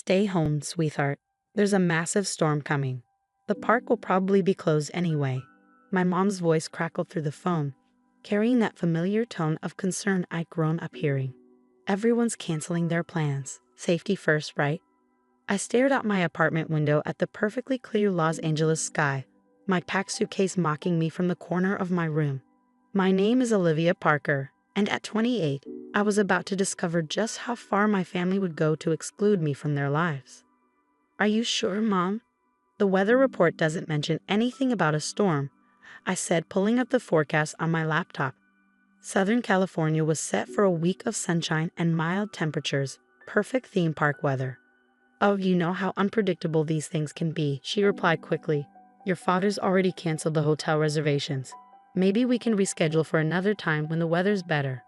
Stay home, sweetheart. There's a massive storm coming. The park will probably be closed anyway. My mom's voice crackled through the phone, carrying that familiar tone of concern I'd grown up hearing. Everyone's canceling their plans. Safety first, right? I stared out my apartment window at the perfectly clear Los Angeles sky, my packed suitcase mocking me from the corner of my room. My name is Olivia Parker, and at 28, I was about to discover just how far my family would go to exclude me from their lives. Are you sure, Mom? The weather report doesn't mention anything about a storm, I said, pulling up the forecast on my laptop. Southern California was set for a week of sunshine and mild temperatures, perfect theme park weather. Oh, you know how unpredictable these things can be, she replied quickly. Your father's already canceled the hotel reservations. Maybe we can reschedule for another time when the weather's better.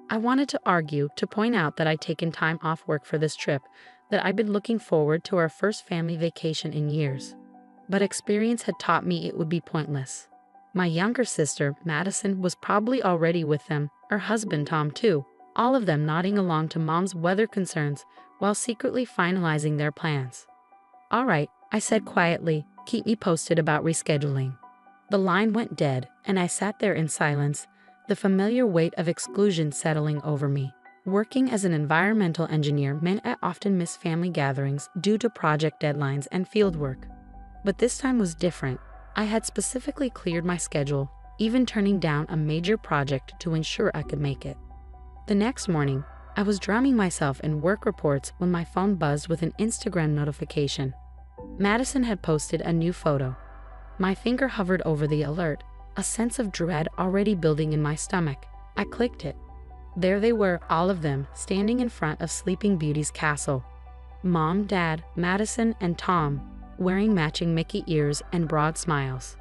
I wanted to argue, to point out that I'd taken time off work for this trip, that I'd been looking forward to our first family vacation in years. But experience had taught me it would be pointless. My younger sister, Madison, was probably already with them, her husband Tom too, all of them nodding along to Mom's weather concerns while secretly finalizing their plans. All right, I said quietly, keep me posted about rescheduling. The line went dead, and I sat there in silence, the familiar weight of exclusion settling over me. Working as an environmental engineer meant I often missed family gatherings due to project deadlines and fieldwork. But this time was different. I had specifically cleared my schedule, even turning down a major project to ensure I could make it. The next morning, I was drowning myself in work reports when my phone buzzed with an Instagram notification. Madison had posted a new photo. My finger hovered over the alert, a sense of dread already building in my stomach. I clicked it. There they were, all of them, standing in front of Sleeping Beauty's castle. Mom, Dad, Madison, and Tom, wearing matching Mickey ears and broad smiles.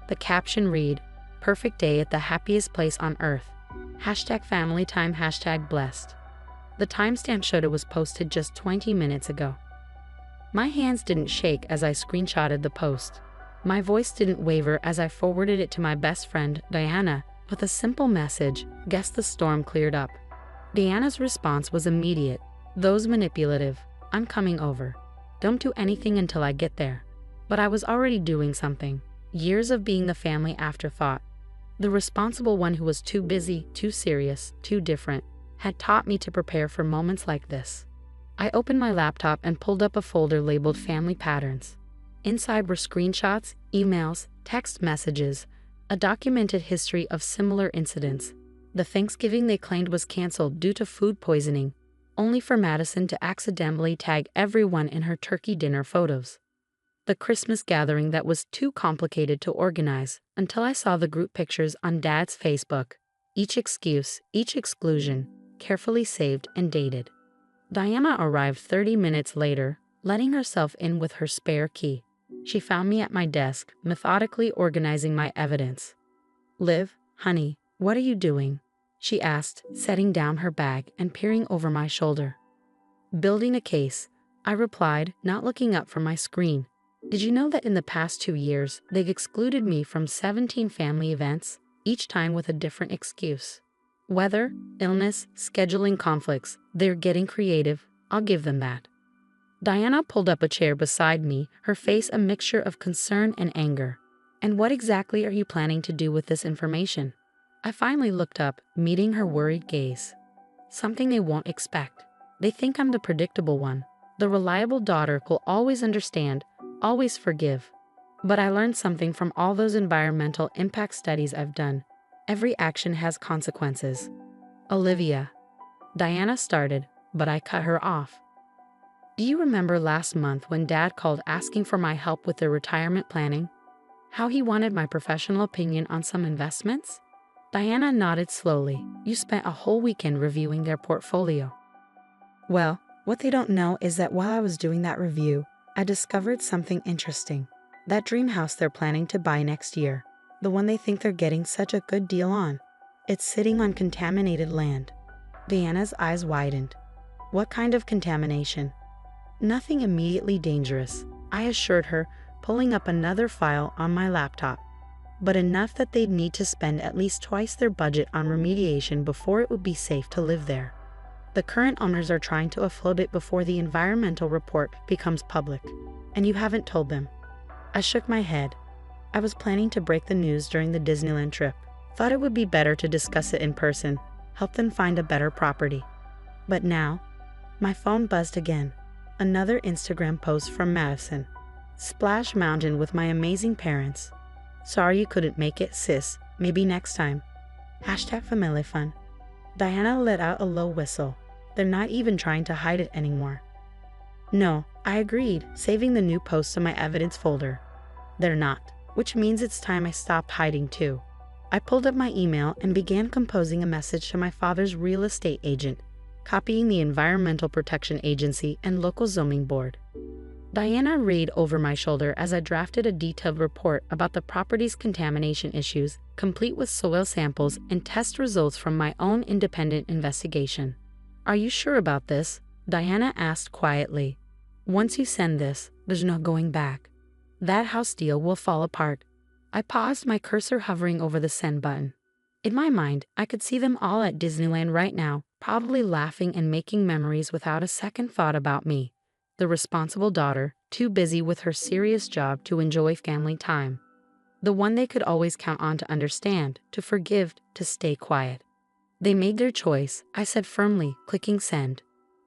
The caption read, "Perfect day at the happiest place on earth. #FamilyTime, #blessed." The timestamp showed it was posted just 20 minutes ago. My hands didn't shake as I screenshotted the post. My voice didn't waver as I forwarded it to my best friend, Diana, with a simple message, "Guess the storm cleared up." Diana's response was immediate. "Those manipulative. I'm coming over. Don't do anything until I get there." But I was already doing something. Years of being the family afterthought. The responsible one who was too busy, too serious, too different, had taught me to prepare for moments like this. I opened my laptop and pulled up a folder labeled Family Patterns. Inside were screenshots, emails, text messages, a documented history of similar incidents. The Thanksgiving they claimed was canceled due to food poisoning, only for Madison to accidentally tag everyone in her turkey dinner photos. The Christmas gathering that was too complicated to organize until I saw the group pictures on Dad's Facebook. Each excuse, each exclusion, carefully saved and dated. Diana arrived 30 minutes later, letting herself in with her spare key. She found me at my desk, methodically organizing my evidence. "Liv, honey, what are you doing?" she asked, setting down her bag and peering over my shoulder. "Building a case," I replied, not looking up from my screen. "Did you know that in the past 2 years, they've excluded me from 17 family events, each time with a different excuse? Weather, illness, scheduling conflicts. They're getting creative, I'll give them that." Diana pulled up a chair beside me, her face a mixture of concern and anger. "And what exactly are you planning to do with this information?" I finally looked up, meeting her worried gaze. "Something they won't expect. They think I'm the predictable one, the reliable daughter who'll always understand, always forgive. But I learned something from all those environmental impact studies I've done. Every action has consequences." "Olivia," Diana started, but I cut her off. "Do you remember last month when Dad called asking for my help with their retirement planning? How he wanted my professional opinion on some investments?" Diana nodded slowly. "You spent a whole weekend reviewing their portfolio." "Well, what they don't know is that while I was doing that review, I discovered something interesting. That dream house they're planning to buy next year, the one they think they're getting such a good deal on, it's sitting on contaminated land." Diana's eyes widened. "What kind of contamination?" "Nothing immediately dangerous," I assured her, pulling up another file on my laptop. "But enough that they'd need to spend at least twice their budget on remediation before it would be safe to live there." The current owners are trying to offload it before the environmental report becomes public. And you haven't told them." I shook my head. I was planning to break the news during the Disneyland trip. Thought it would be better to discuss it in person, help them find a better property. But now, my phone buzzed again. Another Instagram post from Madison. "Splash Mountain with my amazing parents. Sorry you couldn't make it, sis. Maybe next time. #family fun." Diana let out a low whistle. They're not even trying to hide it anymore. No, I agreed, saving the new post to my evidence folder. They're not, which means it's time I stopped hiding too. I pulled up my email and began composing a message to my father's real estate agent, copying the Environmental Protection Agency and local zoning board. Diana read over my shoulder as I drafted a detailed report about the property's contamination issues, complete with soil samples and test results from my own independent investigation. "Are you sure about this?" Diana asked quietly. "Once you send this, there's no going back. That house deal will fall apart." I paused, my cursor hovering over the send button. In my mind, I could see them all at Disneyland right now, probably laughing and making memories without a second thought about me, the responsible daughter, too busy with her serious job to enjoy family time. The one they could always count on to understand, to forgive, to stay quiet. They made their choice, I said firmly, clicking send.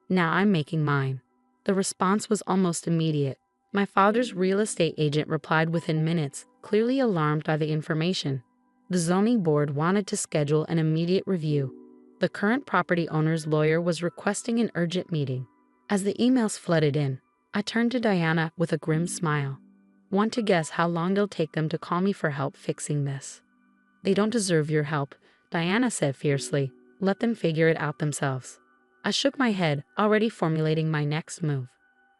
Now I'm making mine. The response was almost immediate. My father's real estate agent replied within minutes, clearly alarmed by the information. The zoning board wanted to schedule an immediate review. The current property owner's lawyer was requesting an urgent meeting. As the emails flooded in, I turned to Diana with a grim smile. "Want to guess how long it'll take them to call me for help fixing this?" "They don't deserve your help," Diana said fiercely. "Let them figure it out themselves." I shook my head, already formulating my next move.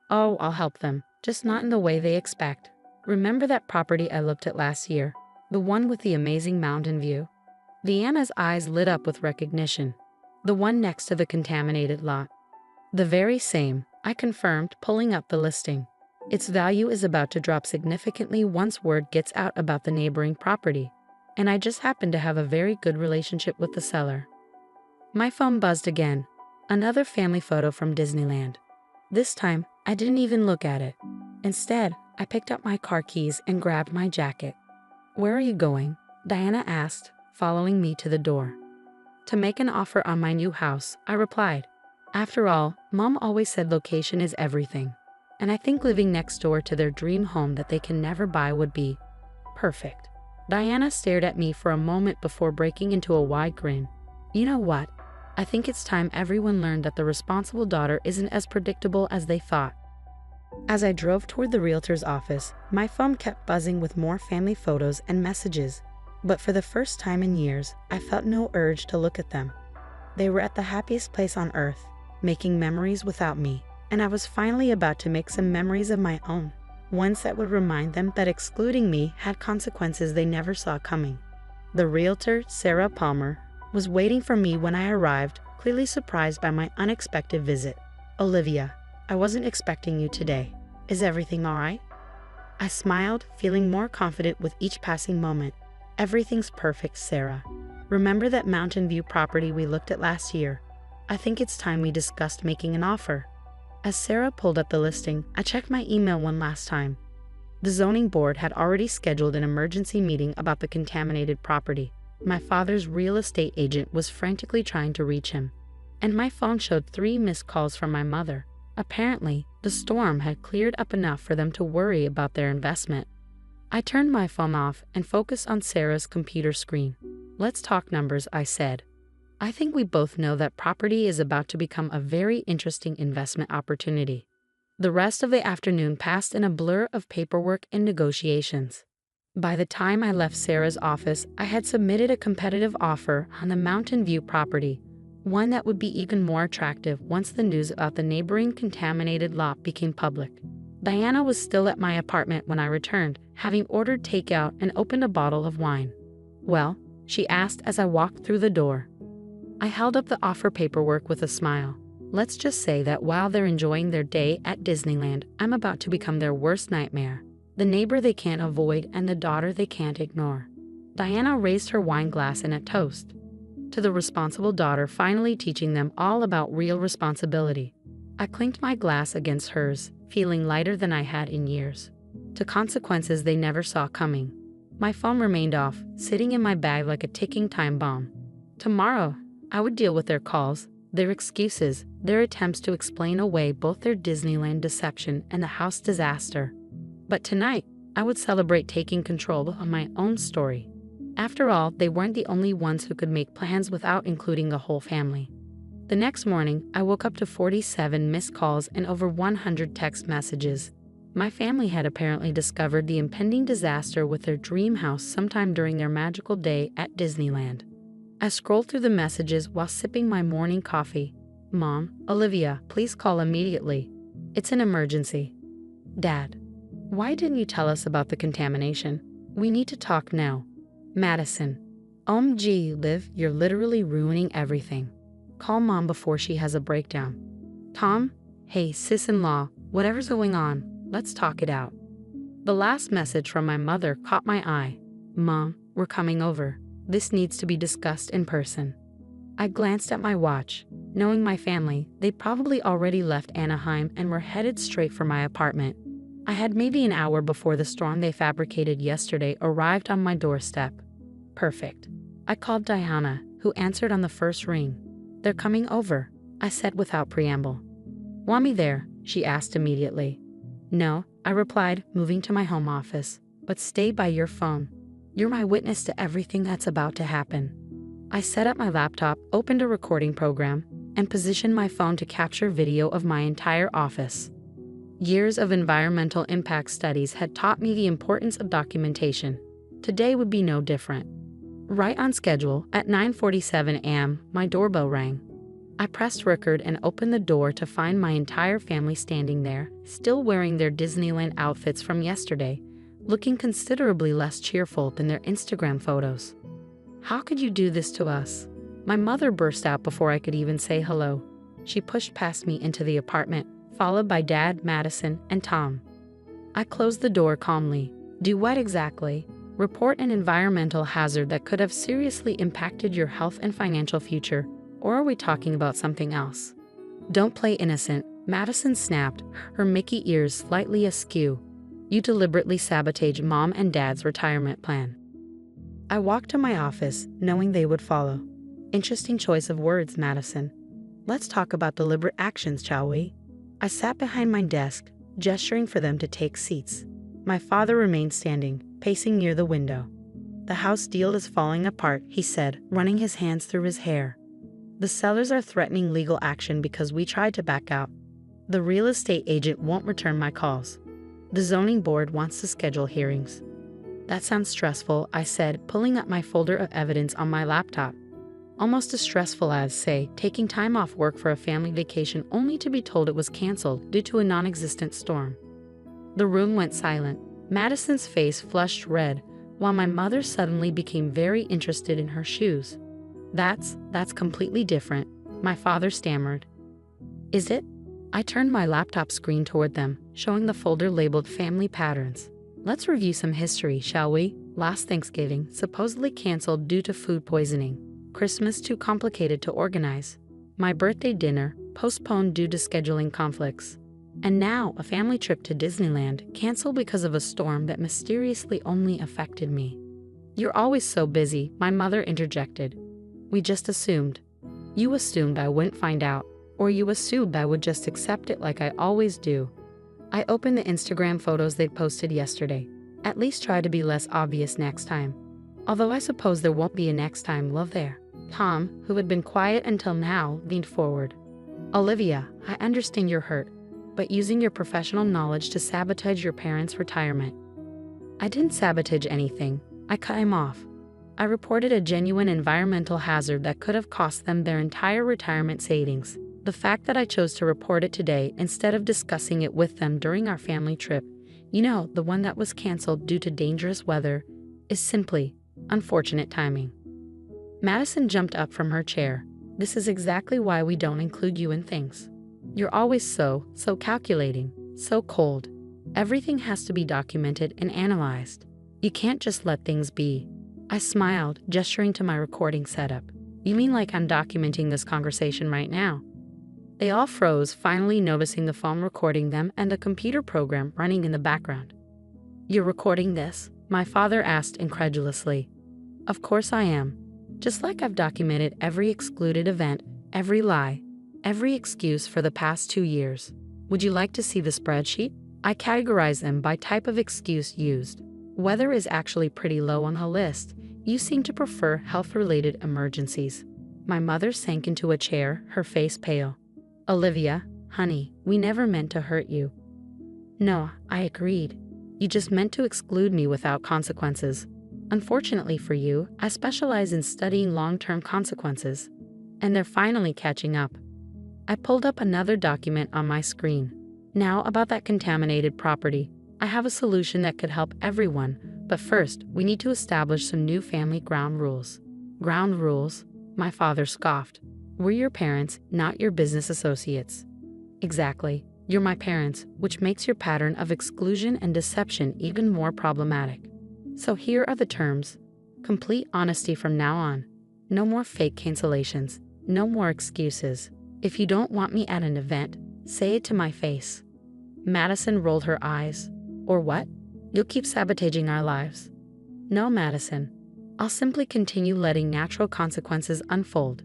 "Oh, I'll help them, just not in the way they expect. Remember that property I looked at last year? The one with the amazing mountain view?" Diana's eyes lit up with recognition. "The one next to the contaminated lot." "The very same," I confirmed, pulling up the listing. "Its value is about to drop significantly once word gets out about the neighboring property. And I just happen to have a very good relationship with the seller." My phone buzzed again. Another family photo from Disneyland. This time, I didn't even look at it. Instead, I picked up my car keys and grabbed my jacket. "Where are you going?" Diana asked, following me to the door. "To make an offer on my new house," I replied. After all, Mom always said location is everything. And I think living next door to their dream home that they can never buy would be perfect. Diana stared at me for a moment before breaking into a wide grin. "You know what? I think it's time everyone learned that the responsible daughter isn't as predictable as they thought." As I drove toward the realtor's office, my phone kept buzzing with more family photos and messages. But for the first time in years, I felt no urge to look at them. They were at the happiest place on earth, making memories without me, and I was finally about to make some memories of my own, ones that would remind them that excluding me had consequences they never saw coming. The realtor, Sarah Palmer, was waiting for me when I arrived, clearly surprised by my unexpected visit. "Olivia, I wasn't expecting you today. Is everything all right?" I smiled, feeling more confident with each passing moment. "Everything's perfect, Sarah. Remember that Mountain View property we looked at last year? I think it's time we discussed making an offer." As Sarah pulled up the listing, I checked my email one last time. The zoning board had already scheduled an emergency meeting about the contaminated property. My father's real estate agent was frantically trying to reach him, and my phone showed 3 missed calls from my mother. Apparently, the storm had cleared up enough for them to worry about their investment. I turned my phone off and focused on Sarah's computer screen. "Let's talk numbers," I said. "I think we both know that property is about to become a very interesting investment opportunity." The rest of the afternoon passed in a blur of paperwork and negotiations. By the time I left Sarah's office, I had submitted a competitive offer on the Mountain View property, one that would be even more attractive once the news about the neighboring contaminated lot became public. Diana was still at my apartment when I returned, having ordered takeout and opened a bottle of wine. "Well?" she asked as I walked through the door. I held up the offer paperwork with a smile. "Let's just say that while they're enjoying their day at Disneyland, I'm about to become their worst nightmare. The neighbor they can't avoid and the daughter they can't ignore." Diana raised her wine glass in a toast. to the responsible daughter finally teaching them all about real responsibility. I clinked my glass against hers, feeling lighter than I had in years, to consequences they never saw coming. My phone remained off, sitting in my bag like a ticking time bomb. Tomorrow, I would deal with their calls, their excuses, their attempts to explain away both their Disneyland deception and the house disaster. But tonight, I would celebrate taking control of my own story. After all, they weren't the only ones who could make plans without including the whole family. The next morning, I woke up to 47 missed calls and over 100 text messages. My family had apparently discovered the impending disaster with their dream house sometime during their magical day at Disneyland. I scrolled through the messages while sipping my morning coffee. Mom, Olivia, please call immediately. It's an emergency. Dad, why didn't you tell us about the contamination? We need to talk now. Madison, OMG, Liv, you're literally ruining everything. Call Mom before she has a breakdown. Tom, hey, sis-in-law, whatever's going on, let's talk it out. The last message from my mother caught my eye. Mom, we're coming over. This needs to be discussed in person. I glanced at my watch. Knowing my family, they probably already left Anaheim and were headed straight for my apartment. I had maybe an hour before the storm they fabricated yesterday arrived on my doorstep. Perfect. I called Diana, who answered on the first ring. They're coming over, I said without preamble. Want me there? She asked immediately. No, I replied, moving to my home office, but stay by your phone. You're my witness to everything that's about to happen. I set up my laptop, opened a recording program, and positioned my phone to capture video of my entire office. Years of environmental impact studies had taught me the importance of documentation. Today would be no different. Right on schedule, at 9:47 a.m., my doorbell rang. I pressed record and opened the door to find my entire family standing there, still wearing their Disneyland outfits from yesterday, looking considerably less cheerful than their Instagram photos. How could you do this to us? My mother burst out before I could even say hello. She pushed past me into the apartment, followed by Dad, Madison, and Tom. I closed the door calmly. Do what exactly? Report an environmental hazard that could have seriously impacted your health and financial future, or are we talking about something else? Don't play innocent, Madison snapped, her Mickey ears slightly askew. You deliberately sabotage Mom and Dad's retirement plan. I walked to my office, knowing they would follow. Interesting choice of words, Madison. Let's talk about deliberate actions, shall we? I sat behind my desk, gesturing for them to take seats. My father remained standing, pacing near the window. The house deal is falling apart, he said, running his hands through his hair. The sellers are threatening legal action because we tried to back out. The real estate agent won't return my calls. The zoning board wants to schedule hearings. That sounds stressful, I said, pulling up my folder of evidence on my laptop. Almost as stressful as, say, taking time off work for a family vacation only to be told it was canceled due to a non-existent storm. The room went silent. Madison's face flushed red, while my mother suddenly became very interested in her shoes. That's completely different, my father stammered. Is it? I turned my laptop screen toward them, showing the folder labeled Family Patterns. Let's review some history, shall we? Last Thanksgiving, supposedly canceled due to food poisoning. Christmas too complicated to organize. My birthday dinner, postponed due to scheduling conflicts. And now, a family trip to Disneyland, canceled because of a storm that mysteriously only affected me. You're always so busy, my mother interjected. We just assumed. You assumed I wouldn't find out, or you assumed I would just accept it like I always do. I opened the Instagram photos they'd posted yesterday. At least try to be less obvious next time. Although I suppose there won't be a next time, will there? Tom, who had been quiet until now, leaned forward. Olivia, I understand you're hurt, but using your professional knowledge to sabotage your parents' retirement. I didn't sabotage anything. I cut him off. I reported a genuine environmental hazard that could have cost them their entire retirement savings. The fact that I chose to report it today instead of discussing it with them during our family trip, the one that was canceled due to dangerous weather, is simply unfortunate timing. Madison jumped up from her chair. This is exactly why we don't include you in things. You're always so calculating, so cold. Everything has to be documented and analyzed. You can't just let things be. I smiled, gesturing to my recording setup. You mean like I'm documenting this conversation right now? They all froze, finally noticing the phone recording them and a computer program running in the background. You're recording this? My father asked incredulously. Of course I am. Just like I've documented every excluded event, every lie, every excuse for the past 2 years. Would you like to see the spreadsheet? I categorize them by type of excuse used. Weather is actually pretty low on the list. You seem to prefer health-related emergencies. My mother sank into a chair, her face pale. Olivia, honey, we never meant to hurt you. No, I agreed. You just meant to exclude me without consequences. Unfortunately for you, I specialize in studying long-term consequences. And they're finally catching up. I pulled up another document on my screen. Now about that contaminated property. I have a solution that could help everyone, but first, we need to establish some new family ground rules. Ground rules? My father scoffed. We're your parents, not your business associates. Exactly. You're my parents, which makes your pattern of exclusion and deception even more problematic. So here are the terms. Complete honesty from now on. No more fake cancellations. No more excuses. If you don't want me at an event, say it to my face. Madison rolled her eyes. Or what? You'll keep sabotaging our lives. No, Madison. I'll simply continue letting natural consequences unfold.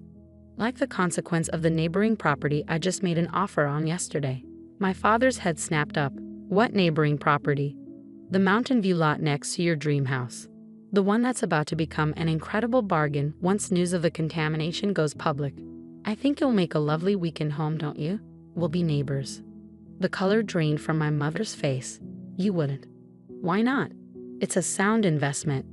Like the consequence of the neighboring property I just made an offer on yesterday. My father's head snapped up. What neighboring property? The Mountain View lot next to your dream house. The one that's about to become an incredible bargain once news of the contamination goes public. I think you'll make a lovely weekend home, don't you? We'll be neighbors. The color drained from my mother's face. You wouldn't. Why not? It's a sound investment.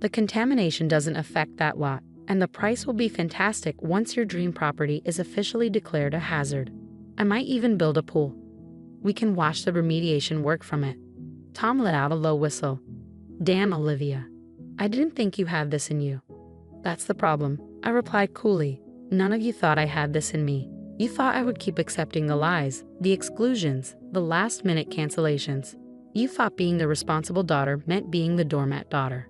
The contamination doesn't affect that lot, and the price will be fantastic once your dream property is officially declared a hazard. I might even build a pool. We can watch the remediation work from it. Tom let out a low whistle. Damn, Olivia. I didn't think you had this in you. That's the problem, I replied coolly. None of you thought I had this in me. You thought I would keep accepting the lies, the exclusions, the last-minute cancellations. You thought being the responsible daughter meant being the doormat daughter.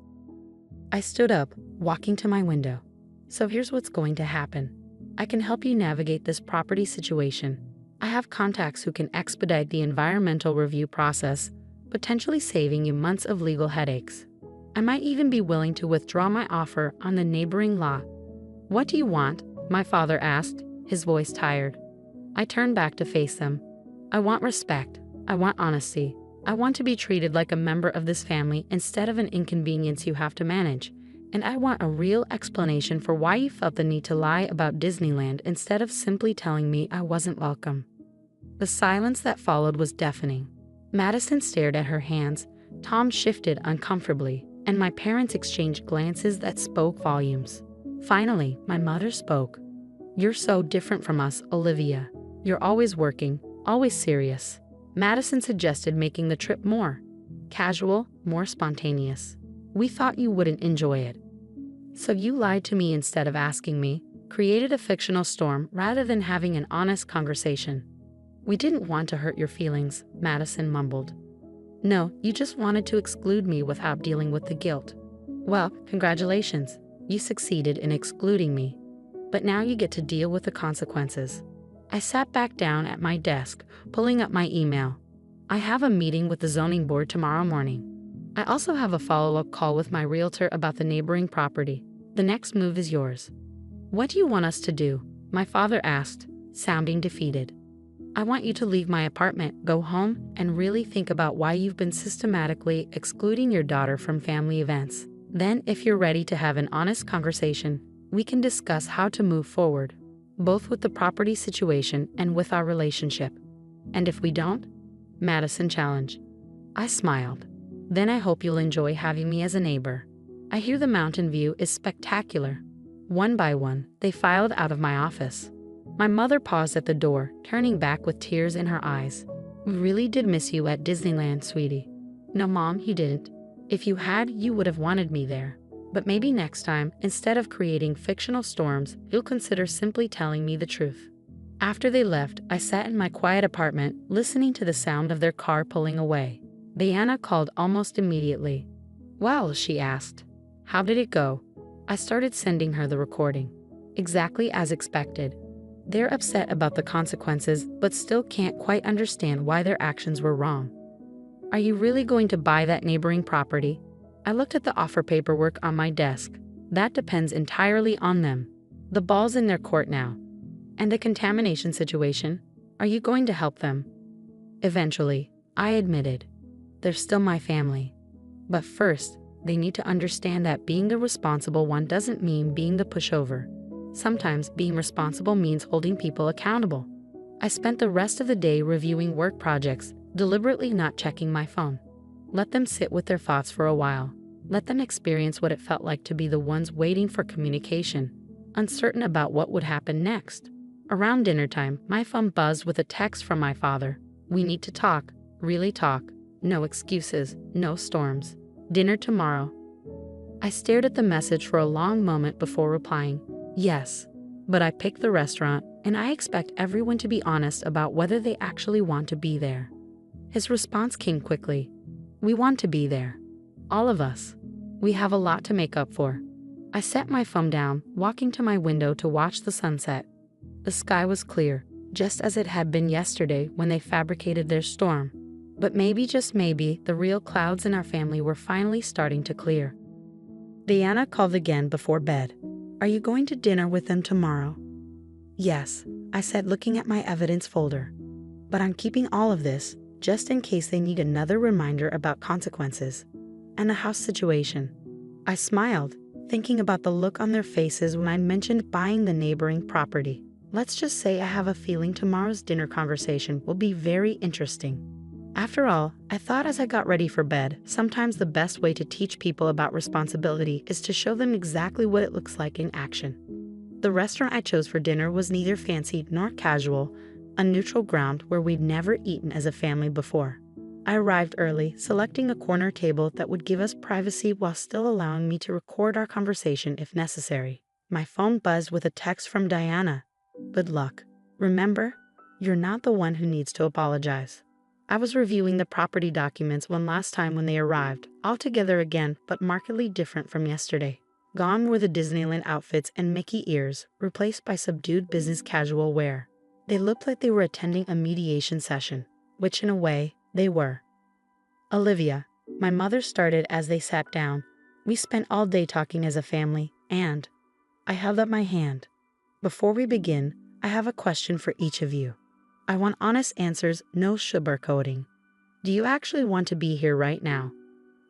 I stood up, walking to my window. So here's what's going to happen. I can help you navigate this property situation. I have contacts who can expedite the environmental review process, potentially saving you months of legal headaches. I might even be willing to withdraw my offer on the neighboring lot. What do you want? My father asked, his voice tired. I turned back to face them. I want respect. I want honesty. I want to be treated like a member of this family instead of an inconvenience you have to manage. And I want a real explanation for why you felt the need to lie about Disneyland instead of simply telling me I wasn't welcome. The silence that followed was deafening. Madison stared at her hands, Tom shifted uncomfortably, and my parents exchanged glances that spoke volumes. Finally, my mother spoke. You're so different from us, Olivia. You're always working, always serious. Madison suggested making the trip more casual, more spontaneous. We thought you wouldn't enjoy it. So you lied to me instead of asking me, created a fictional storm rather than having an honest conversation. We didn't want to hurt your feelings, Madison mumbled. No, you just wanted to exclude me without dealing with the guilt. Well, congratulations. You succeeded in excluding me. But now you get to deal with the consequences. I sat back down at my desk, pulling up my email. I have a meeting with the zoning board tomorrow morning. I also have a follow-up call with my realtor about the neighboring property. The next move is yours. What do you want us to do? My father asked, sounding defeated. I want you to leave my apartment, go home, and really think about why you've been systematically excluding your daughter from family events. Then, if you're ready to have an honest conversation, we can discuss how to move forward, both with the property situation and with our relationship. And if we don't? Madison challenged. I smiled. Then I hope you'll enjoy having me as a neighbor. I hear the mountain view is spectacular. One by one, they filed out of my office. My mother paused at the door, turning back with tears in her eyes. We really did miss you at Disneyland, sweetie. No, Mom, you didn't. If you had, you would have wanted me there. But maybe next time, instead of creating fictional storms, you'll consider simply telling me the truth. After they left, I sat in my quiet apartment, listening to the sound of their car pulling away. Diana called almost immediately. Well, she asked. How did it go? I started sending her the recording. Exactly as expected. They're upset about the consequences, but still can't quite understand why their actions were wrong. Are you really going to buy that neighboring property? I looked at the offer paperwork on my desk. That depends entirely on them. The ball's in their court now. And the contamination situation? Are you going to help them? Eventually, I admitted. They're still my family. But first, they need to understand that being the responsible one doesn't mean being the pushover. Sometimes being responsible means holding people accountable. I spent the rest of the day reviewing work projects, deliberately not checking my phone. Let them sit with their thoughts for a while. Let them experience what it felt like to be the ones waiting for communication, uncertain about what would happen next. Around dinner time, my phone buzzed with a text from my father. We need to talk, really talk. No excuses, no storms. Dinner tomorrow. I stared at the message for a long moment before replying, yes. But I picked the restaurant, and I expect everyone to be honest about whether they actually want to be there. His response came quickly. We want to be there. All of us. We have a lot to make up for. I set my phone down, walking to my window to watch the sunset. The sky was clear, just as it had been yesterday when they fabricated their storm. But maybe, just maybe, the real clouds in our family were finally starting to clear. Diana called again before bed. Are you going to dinner with them tomorrow? Yes, I said, looking at my evidence folder. But I'm keeping all of this, just in case they need another reminder about consequences. And the house situation. I smiled, thinking about the look on their faces when I mentioned buying the neighboring property. Let's just say I have a feeling tomorrow's dinner conversation will be very interesting. After all, I thought as I got ready for bed, sometimes the best way to teach people about responsibility is to show them exactly what it looks like in action. The restaurant I chose for dinner was neither fancy nor casual, a neutral ground where we'd never eaten as a family before. I arrived early, selecting a corner table that would give us privacy while still allowing me to record our conversation if necessary. My phone buzzed with a text from Diana. Good luck. Remember, you're not the one who needs to apologize. I was reviewing the property documents one last time when they arrived, altogether again, but markedly different from yesterday. Gone were the Disneyland outfits and Mickey ears, replaced by subdued business casual wear. They looked like they were attending a mediation session, which in a way, they were. Olivia, my mother started as they sat down. We spent all day talking as a family, and I held up my hand. Before we begin, I have a question for each of you. I want honest answers, no sugarcoating. Do you actually want to be here right now?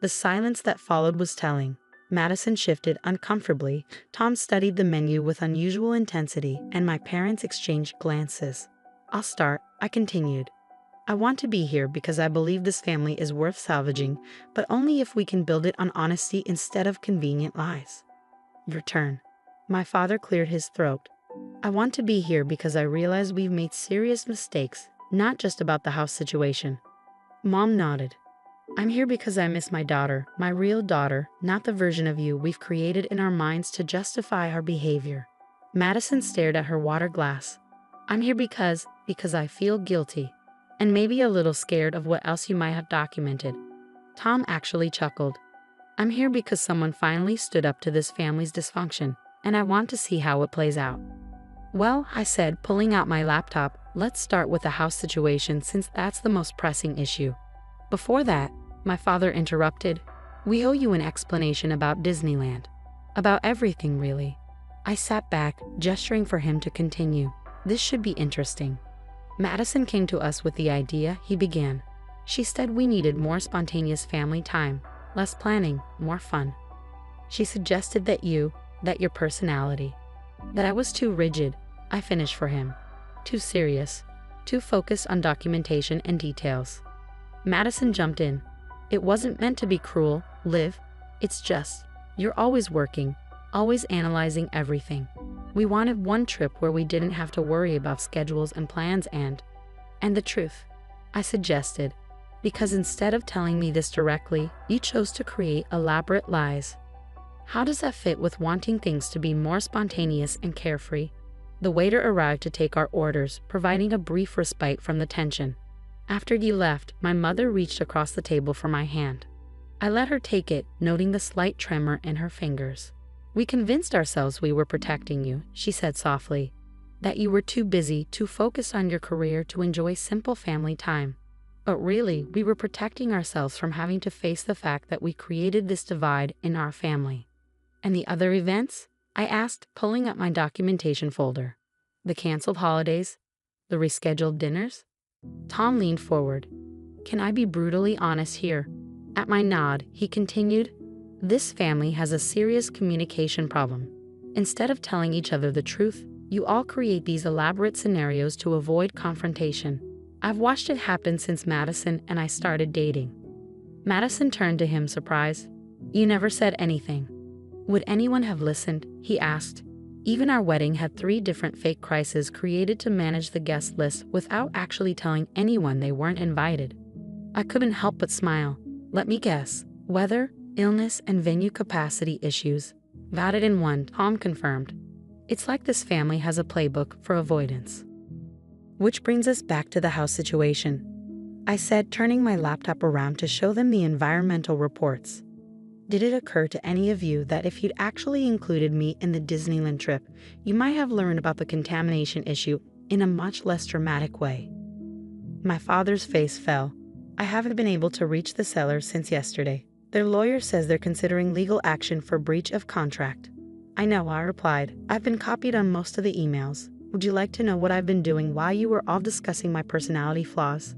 The silence that followed was telling. Madison shifted uncomfortably, Tom studied the menu with unusual intensity, and my parents exchanged glances. I'll start, I continued. I want to be here because I believe this family is worth salvaging, but only if we can build it on honesty instead of convenient lies. Your turn. My father cleared his throat. I want to be here because I realize we've made serious mistakes, not just about the house situation. Mom nodded. I'm here because I miss my daughter, my real daughter, not the version of you we've created in our minds to justify our behavior. Madison stared at her water glass. I'm here because I feel guilty, and maybe a little scared of what else you might have documented. Tom actually chuckled. I'm here because someone finally stood up to this family's dysfunction, and I want to see how it plays out. Well, I said, pulling out my laptop, let's start with the house situation since that's the most pressing issue. Before that, my father interrupted. We owe you an explanation about Disneyland. About everything, really. I sat back, gesturing for him to continue. This should be interesting. Madison came to us with the idea, he began. She said we needed more spontaneous family time, less planning, more fun. She suggested that your personality, that I was too rigid, I finished for him. Too serious, too focused on documentation and details. Madison jumped in. It wasn't meant to be cruel, Liv. It's just, you're always working, always analyzing everything. We wanted one trip where we didn't have to worry about schedules and plans and the truth, I suggested, because instead of telling me this directly, you chose to create elaborate lies. How does that fit with wanting things to be more spontaneous and carefree? The waiter arrived to take our orders, providing a brief respite from the tension. After you left, my mother reached across the table for my hand. I let her take it, noting the slight tremor in her fingers. We convinced ourselves we were protecting you, she said softly. That you were too busy, too focused on your career to enjoy simple family time. But really, we were protecting ourselves from having to face the fact that we created this divide in our family. And the other events? I asked, pulling up my documentation folder. The canceled holidays? The rescheduled dinners? Tom leaned forward. Can I be brutally honest here? At my nod, he continued, this family has a serious communication problem. Instead of telling each other the truth, you all create these elaborate scenarios to avoid confrontation. I've watched it happen since Madison and I started dating. Madison turned to him, surprised. You never said anything. Would anyone have listened? He asked. Even our wedding had 3 different fake crises created to manage the guest list without actually telling anyone they weren't invited. I couldn't help but smile. Let me guess. Weather, illness, and venue capacity issues. Got it in one, Tom confirmed. It's like this family has a playbook for avoidance. Which brings us back to the house situation, I said, turning my laptop around to show them the environmental reports. Did it occur to any of you that if you'd actually included me in the Disneyland trip, you might have learned about the contamination issue in a much less dramatic way? My father's face fell. I haven't been able to reach the seller since yesterday. Their lawyer says they're considering legal action for breach of contract. I know, I replied. I've been copied on most of the emails. Would you like to know what I've been doing while you were all discussing my personality flaws?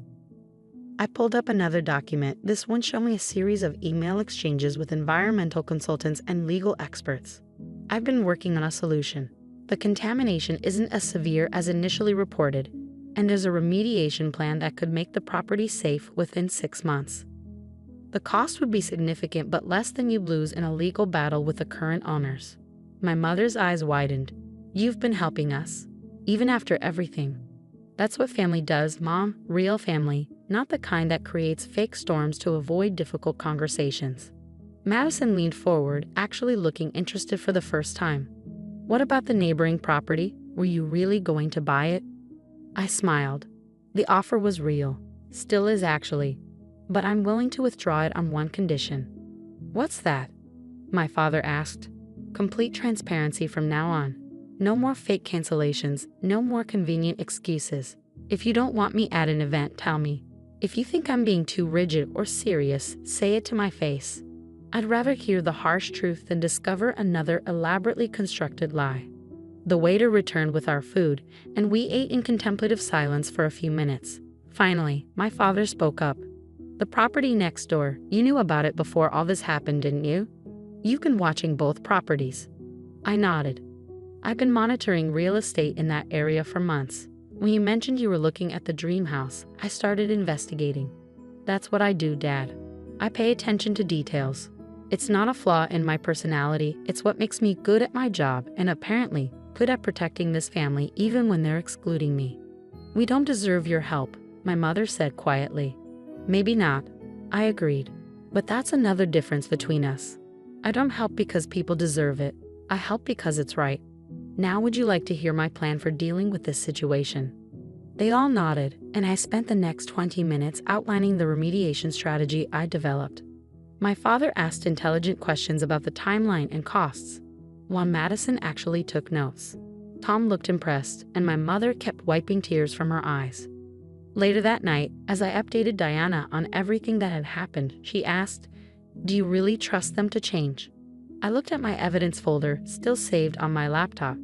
I pulled up another document, this one showing a series of email exchanges with environmental consultants and legal experts. I've been working on a solution. The contamination isn't as severe as initially reported, and there's a remediation plan that could make the property safe within 6 months. The cost would be significant but less than you'd lose in a legal battle with the current owners. My mother's eyes widened. You've been helping us, even after everything. That's what family does, Mom, real family, not the kind that creates fake storms to avoid difficult conversations. Madison leaned forward, actually looking interested for the first time. What about the neighboring property? Were you really going to buy it? I smiled. The offer was real. Still is actually. But I'm willing to withdraw it on one condition. What's that? My father asked. Complete transparency from now on. No more fake cancellations, no more convenient excuses. If you don't want me at an event, tell me. If you think I'm being too rigid or serious, say it to my face. I'd rather hear the harsh truth than discover another elaborately constructed lie. The waiter returned with our food, and we ate in contemplative silence for a few minutes. Finally, my father spoke up. The property next door, you knew about it before all this happened, didn't you? You've been watching both properties. I nodded. I've been monitoring real estate in that area for months. When you mentioned you were looking at the dream house, I started investigating. That's what I do, Dad. I pay attention to details. It's not a flaw in my personality, it's what makes me good at my job and apparently good at protecting this family even when they're excluding me. We don't deserve your help, my mother said quietly. Maybe not, I agreed. But that's another difference between us. I don't help because people deserve it. I help because it's right. Now would you like to hear my plan for dealing with this situation? They all nodded, and I spent the next 20 minutes outlining the remediation strategy I developed. My father asked intelligent questions about the timeline and costs, while Madison actually took notes. Tom looked impressed, and my mother kept wiping tears from her eyes. Later that night, as I updated Diana on everything that had happened, she asked, "Do you really trust them to change?" I looked at my evidence folder, still saved on my laptop.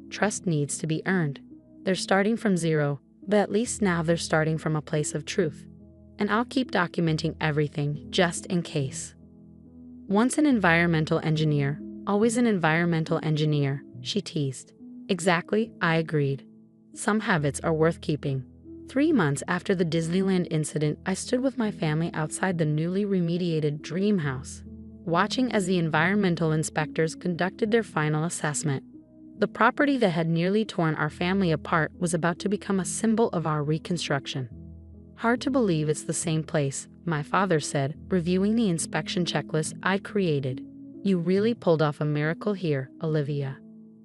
Trust needs to be earned. They're starting from zero, but at least now they're starting from a place of truth. And I'll keep documenting everything, just in case. Once an environmental engineer, always an environmental engineer, she teased. Exactly, I agreed. Some habits are worth keeping. 3 months after the Disneyland incident, I stood with my family outside the newly remediated Dream House, watching as the environmental inspectors conducted their final assessment. The property that had nearly torn our family apart was about to become a symbol of our reconstruction. Hard to believe it's the same place, my father said, reviewing the inspection checklist I'd created. You really pulled off a miracle here, Olivia.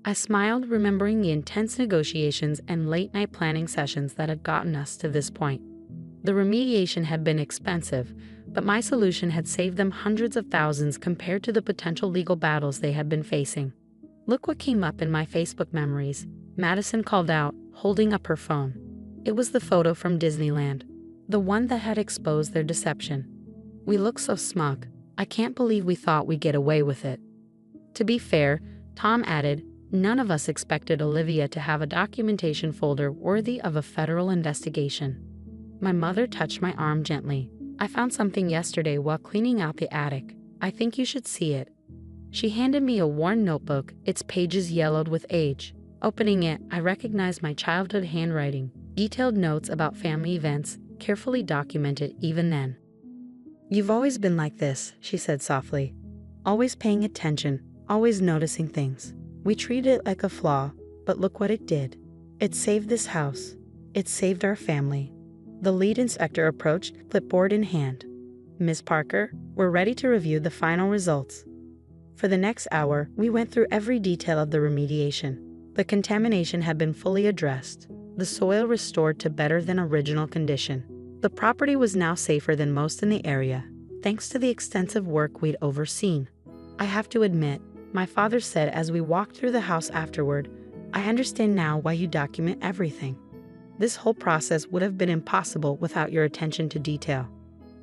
I smiled, remembering the intense negotiations and late-night planning sessions that had gotten us to this point. The remediation had been expensive, But my solution had saved them hundreds of thousands compared to the potential legal battles they had been facing. "Look what came up in my Facebook memories," Madison called out, holding up her phone. It was the photo from Disneyland, the one that had exposed their deception. "We look so smug. I can't believe we thought we'd get away with it." To be fair, Tom added, none of us expected Olivia to have a documentation folder worthy of a federal investigation. My mother touched my arm gently. "I found something yesterday while cleaning out the attic. I think you should see it." She handed me a worn notebook, its pages yellowed with age. Opening it, I recognized my childhood handwriting, detailed notes about family events, carefully documented even then. "You've always been like this," she said softly. "Always paying attention, always noticing things. We treated it like a flaw, but look what it did. It saved this house. It saved our family." The lead inspector approached, clipboard in hand. "Miss Parker, we're ready to review the final results." For the next hour, we went through every detail of the remediation. The contamination had been fully addressed, the soil restored to better than original condition. The property was now safer than most in the area, thanks to the extensive work we'd overseen. "I have to admit," my father said as we walked through the house afterward, "I understand now why you document everything. This whole process would have been impossible without your attention to detail."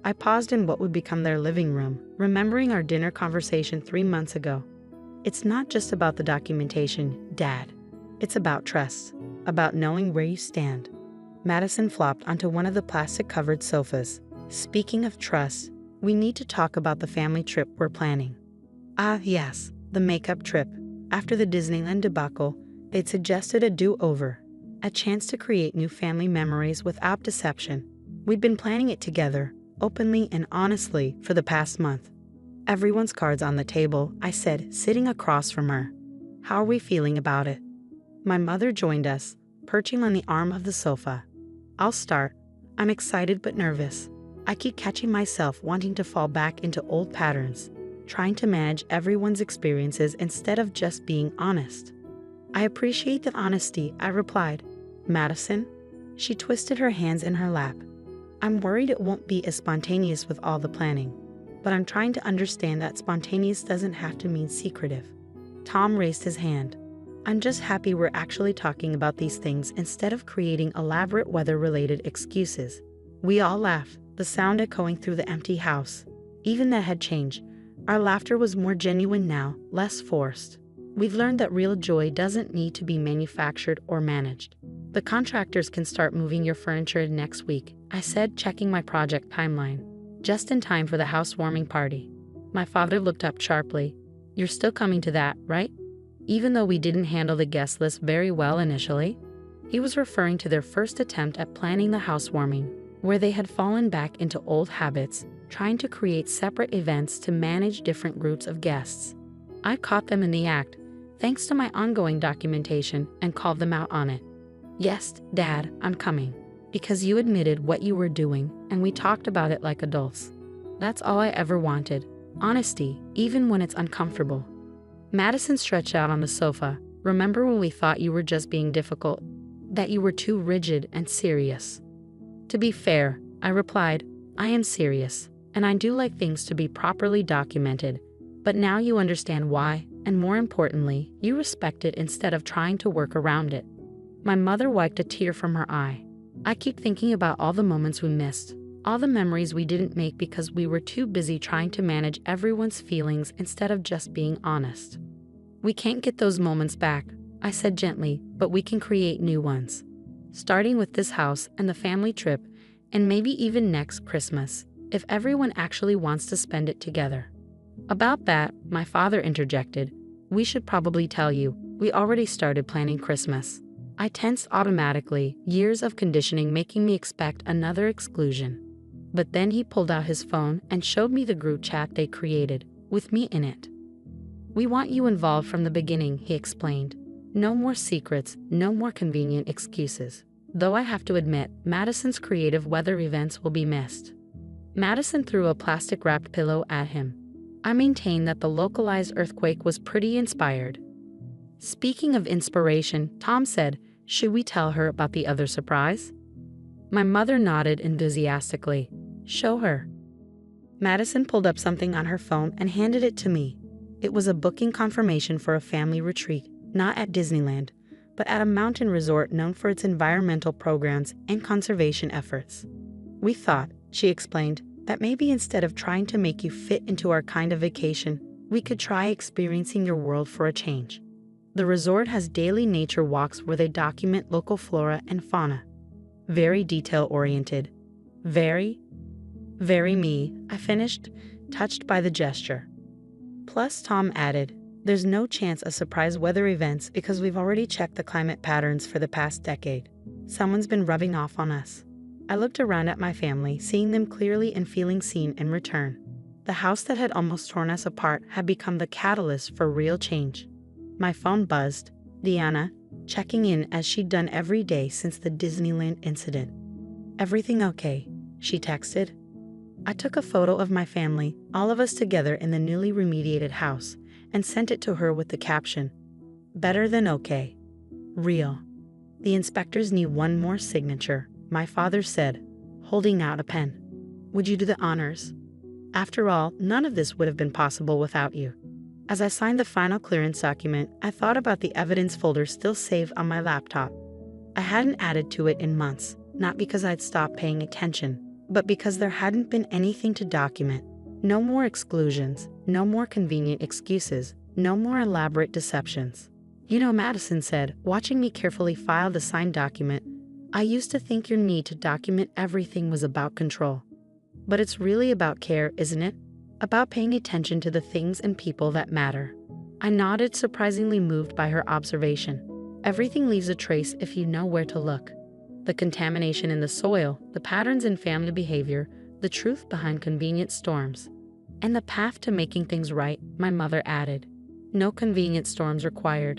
I paused in what would become their living room, remembering our dinner conversation 3 months ago. "It's not just about the documentation, Dad. It's about trust, about knowing where you stand." Madison flopped onto one of the plastic-covered sofas. "Speaking of trust, we need to talk about the family trip we're planning." "Ah, yes, the makeup trip." After the Disneyland debacle, they'd suggested a do-over, a chance to create new family memories without deception. We'd been planning it together, openly and honestly, for the past month. "Everyone's cards on the table," I said, sitting across from her. "How are we feeling about it?" My mother joined us, perching on the arm of the sofa. "I'll start. I'm excited but nervous. I keep catching myself wanting to fall back into old patterns, trying to manage everyone's experiences instead of just being honest." "I appreciate the honesty," I replied. "Madison?" She twisted her hands in her lap. "I'm worried it won't be as spontaneous with all the planning, but I'm trying to understand that spontaneous doesn't have to mean secretive." Tom raised his hand. "I'm just happy we're actually talking about these things instead of creating elaborate weather-related excuses." We all laughed, the sound echoing through the empty house. Even that had changed. Our laughter was more genuine now, less forced. We've learned that real joy doesn't need to be manufactured or managed. "The contractors can start moving your furniture next week," I said, checking my project timeline. "Just in time for the housewarming party." My father looked up sharply. "You're still coming to that, right? Even though we didn't handle the guest list very well initially?" He was referring to their first attempt at planning the housewarming, where they had fallen back into old habits, trying to create separate events to manage different groups of guests. I caught them in the act, thanks to my ongoing documentation, and called them out on it. "Yes, Dad, I'm coming. Because you admitted what you were doing, and we talked about it like adults." That's all I ever wanted. Honesty, even when it's uncomfortable. Madison stretched out on the sofa. "Remember when we thought you were just being difficult? That you were too rigid and serious?" To be fair, I replied, "I am serious, and I do like things to be properly documented. But now you understand why, and more importantly, you respect it instead of trying to work around it." My mother wiped a tear from her eye. "I keep thinking about all the moments we missed, all the memories we didn't make because we were too busy trying to manage everyone's feelings instead of just being honest." "We can't get those moments back," I said gently, "but we can create new ones. Starting with this house and the family trip, and maybe even next Christmas, if everyone actually wants to spend it together." "About that," my father interjected, "we should probably tell you, we already started planning Christmas." I tensed automatically, years of conditioning making me expect another exclusion. But then he pulled out his phone and showed me the group chat they created, with me in it. "We want you involved from the beginning," he explained. "No more secrets, no more convenient excuses." Though I have to admit, Madison's creative weather events will be missed. Madison threw a plastic-wrapped pillow at him. I maintain that the localized earthquake was pretty inspired. Speaking of inspiration, Tom said, "Should we tell her about the other surprise?" My mother nodded enthusiastically. "Show her." Madison pulled up something on her phone and handed it to me. It was a booking confirmation for a family retreat, not at Disneyland, but at a mountain resort known for its environmental programs and conservation efforts. We thought, she explained, that maybe instead of trying to make you fit into our kind of vacation, we could try experiencing your world for a change. The resort has daily nature walks where they document local flora and fauna. Very detail-oriented. Very me, I finished, touched by the gesture. Plus, Tom added, there's no chance of surprise weather events because we've already checked the climate patterns for the past decade. Someone's been rubbing off on us. I looked around at my family, seeing them clearly and feeling seen in return. The house that had almost torn us apart had become the catalyst for real change. My phone buzzed, Deanna, checking in as she'd done every day since the Disneyland incident. Everything okay? She texted. I took a photo of my family, all of us together in the newly remediated house, and sent it to her with the caption, better than okay. Real. The inspectors need one more signature, my father said, holding out a pen. Would you do the honors? After all, none of this would have been possible without you. As I signed the final clearance document, I thought about the evidence folder still saved on my laptop. I hadn't added to it in months, not because I'd stopped paying attention, but because there hadn't been anything to document. No more exclusions, no more convenient excuses, no more elaborate deceptions. You know, Madison said, watching me carefully file the signed document, I used to think your need to document everything was about control. But it's really about care, isn't it? About paying attention to the things and people that matter. I nodded, surprisingly moved by her observation. Everything leaves a trace if you know where to look. The contamination in the soil, the patterns in family behavior, the truth behind convenient storms. And the path to making things right, my mother added. No convenient storms required.